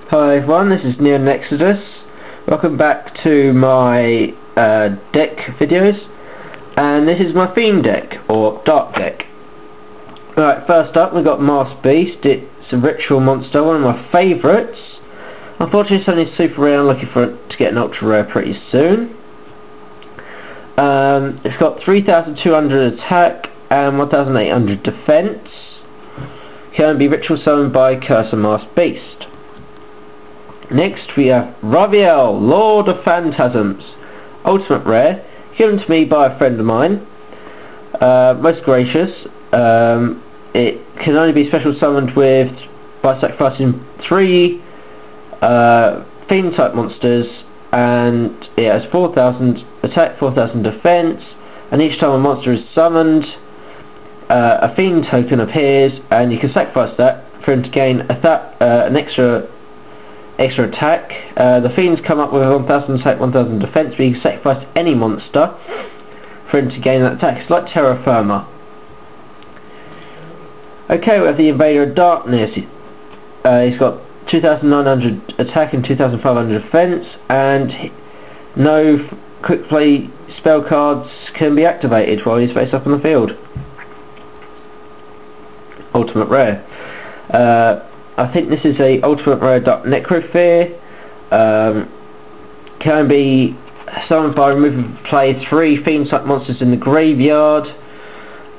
Hi everyone, this is NeoNexudus. Welcome back to my deck videos, and this is my Fiend Deck, or Dark Deck. Right, first up we've got Masked Beast. It's a ritual monster, one of my favourites. Unfortunately it's only super rare, I'm looking for it to get an ultra rare pretty soon. It's got 3,200 attack and 1,800 defense. Can be ritual summoned by Curse and Masked Beast. Next we have Raviel, Lord of Phantasms. Ultimate rare, given to me by a friend of mine. Most gracious. It can only be special summoned by sacrificing 3 Fiend type monsters, and it has 4,000 attack, 4,000 defense, and each time a monster is summoned, a Fiend token appears, and you can sacrifice that for him to gain an extra attack. The Fiends come up with 1,000 attack, 1,000 defense, but you can sacrifice any monster for him to gain that attack. It's like Terra Firma. Okay, we have the Invader of Darkness. He's got 2,900 attack and 2,500 defense, and no quick play spell cards can be activated while he's face up on the field. Ultimate rare. I think this is a ultimate rare Dark Necrophyre. Can be summoned by removing play 3 Fiend type monsters in the graveyard.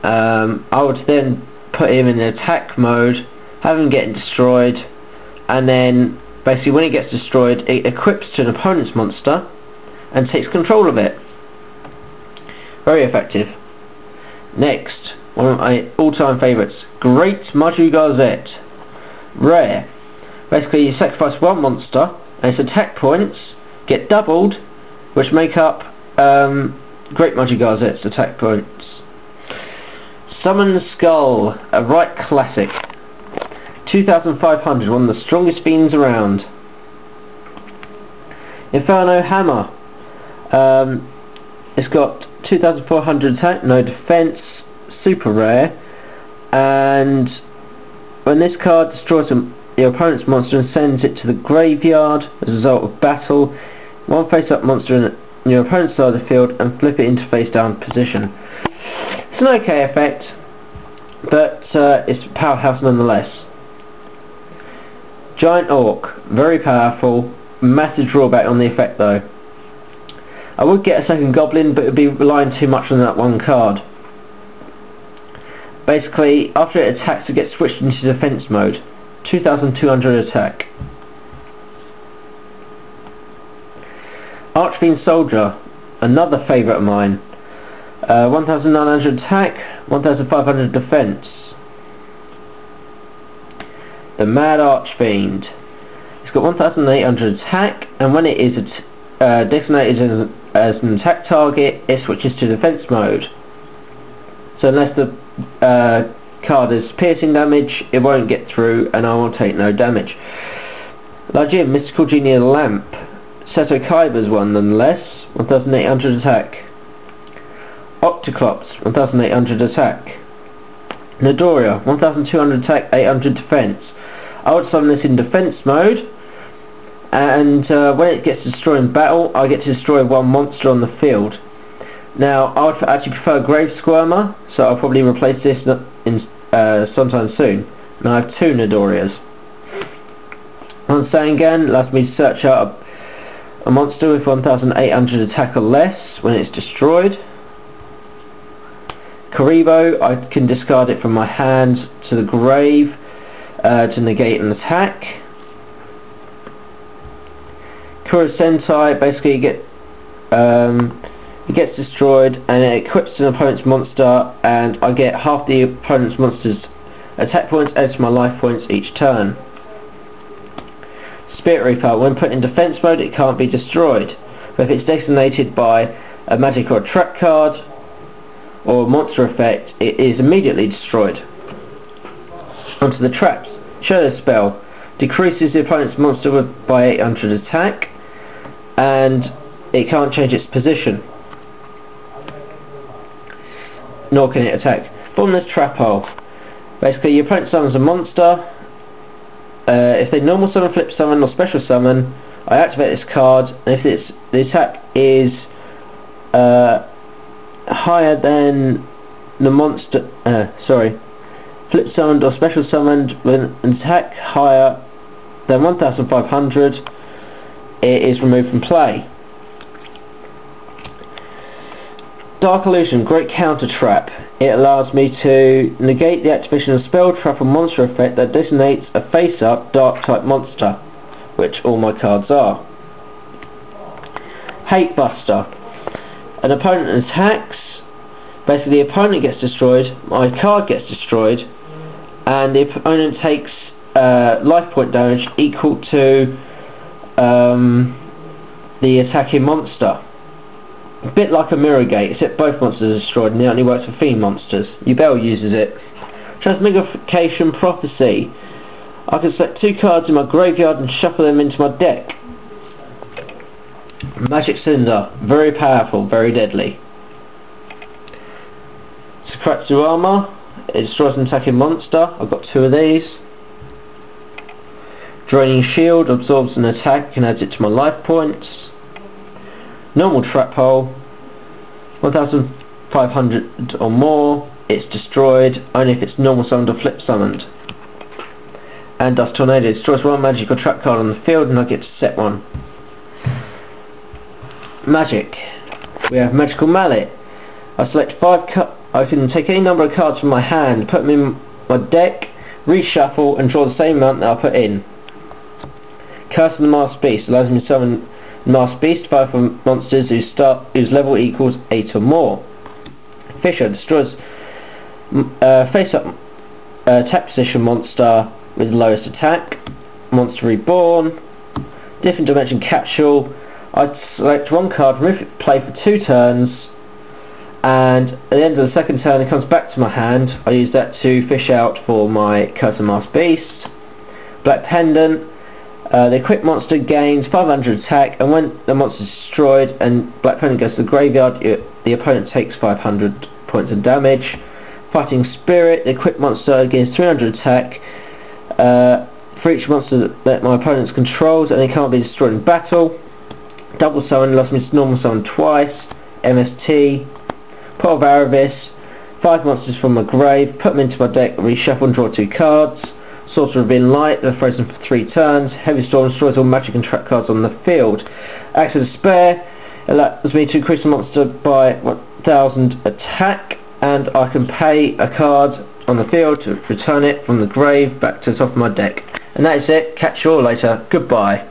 I would then put him in attack mode, have him getting destroyed, and then basically when he gets destroyed it equips to an opponent's monster and takes control of it. Very effective. Next, one of my all-time favourites, Great Maju Gazette. Rare. Basically you sacrifice one monster and its attack points get doubled, which make up Great Maju Gazette's attack points. Summon the Skull, a right classic. 2,500, one of the strongest fiends around. Inferno Hammer. It's got 2,400 attack, no defense, super rare, and when this card destroys your opponent's monster and sends it to the graveyard as a result of battle, one face-up monster in your opponent's side of the field and flip it into face-down position. It's an okay effect, but it's a powerhouse nonetheless. Giant Orc, very powerful, massive drawback on the effect though. I would get a second Goblin, but it would be relying too much on that one card. Basically, after it attacks it gets switched into defense mode. 2,200 attack. Archfiend Soldier, another favourite of mine. 1,900 attack, 1,500 defense. The Mad Archfiend. It's got 1,800 attack, and when it is designated as an attack target, it switches to defense mode. So unless the card is piercing damage, it won't get through and I will take no damage. Lajim, Mystical Genie of the Lamp. Seto Kaiba's one nonetheless. 1,800 attack. Octoclops, 1,800 attack. Nadoria, 1,200 attack, 800 defense. I would summon this in defense mode, and when it gets destroyed in battle I get to destroy one monster on the field. Now I would actually prefer Grave Squirmer, so I'll probably replace this sometime soon. And I have 2 Nidorias. On Sangan allows me to search out a monster with 1,800 attack or less when it's destroyed. Karibo, I can discard it from my hand to the grave to negate an attack. Kura Sentai, basically it gets destroyed and it equips an opponent's monster, and I get half the opponent's monster's attack points added to my life points each turn. Spirit Reaper, when put in defense mode it can't be destroyed, but if it's designated by a magic or a trap card or monster effect, it is immediately destroyed. Onto the traps. Shadow Spell decreases the opponent's monster by 800 attack, and it can't change its position, nor can it attack. Bottomless Trap Hole. Basically your opponent summons a monster if they normal summon, flip summon or special summon, I activate this card, and if the attack is higher than the monster, flip summoned or special summoned with an attack higher than 1500, it is removed from play. Dark Illusion, great counter trap. It allows me to negate the activation of spell, trap or monster effect that designates a face-up dark type monster, which all my cards are. Hate Buster. An opponent attacks, basically the opponent gets destroyed, my card gets destroyed, and the opponent takes life point damage equal to the attacking monster. A bit like a mirror gate, except both monsters are destroyed, and it only works for fiend monsters. Yubel uses it. Transmigration Prophecy. I can select 2 cards in my graveyard and shuffle them into my deck. Magic Cylinder. Very powerful, very deadly. Sakratsu Armor. It destroys an attacking monster. I've got 2 of these. Draining Shield. Absorbs an attack and adds it to my life points. Normal Trap Hole, 1500 or more, it's destroyed only if it's normal summoned or flip summoned. And Dust Tornado destroys 1 magic or trap card on the field, and I get to set 1. Magic. We have Magical Mallet. I select 5 I can take any number of cards from my hand, put them in my deck, reshuffle and draw the same amount that I put in. Curse of the Masked Beast allows me to summon Masked Beast, 5 from monsters whose level equals 8 or more. Fisher destroys face-up attack position monster with the lowest attack. Monster Reborn. Different Dimension Capsule. I select 1 card, remove it, play for 2 turns, and at the end of the 2nd turn it comes back to my hand. I use that to fish out for my Curse of the Masked Beast. Black Pendant. The equipped monster gains 500 attack, and when the monster is destroyed and Black Pendant goes to the graveyard, the opponent takes 500 points of damage. Fighting Spirit, the equipped monster gains 300 attack for each monster that my opponent controls, and they can't be destroyed in battle. Double Summon allows me to normal summon twice. MST. Pot of Aravis, 5 monsters from my grave, put them into my deck, reshuffle and draw 2 cards. Sorcerer of Light, they're frozen for 3 turns. Heavy Storm destroys all magic and trap cards on the field. Axe of Despair allows me to increase the monster by 1000 attack, and I can pay a card on the field to return it from the grave back to the top of my deck. And that is it. Catch you all later. Goodbye.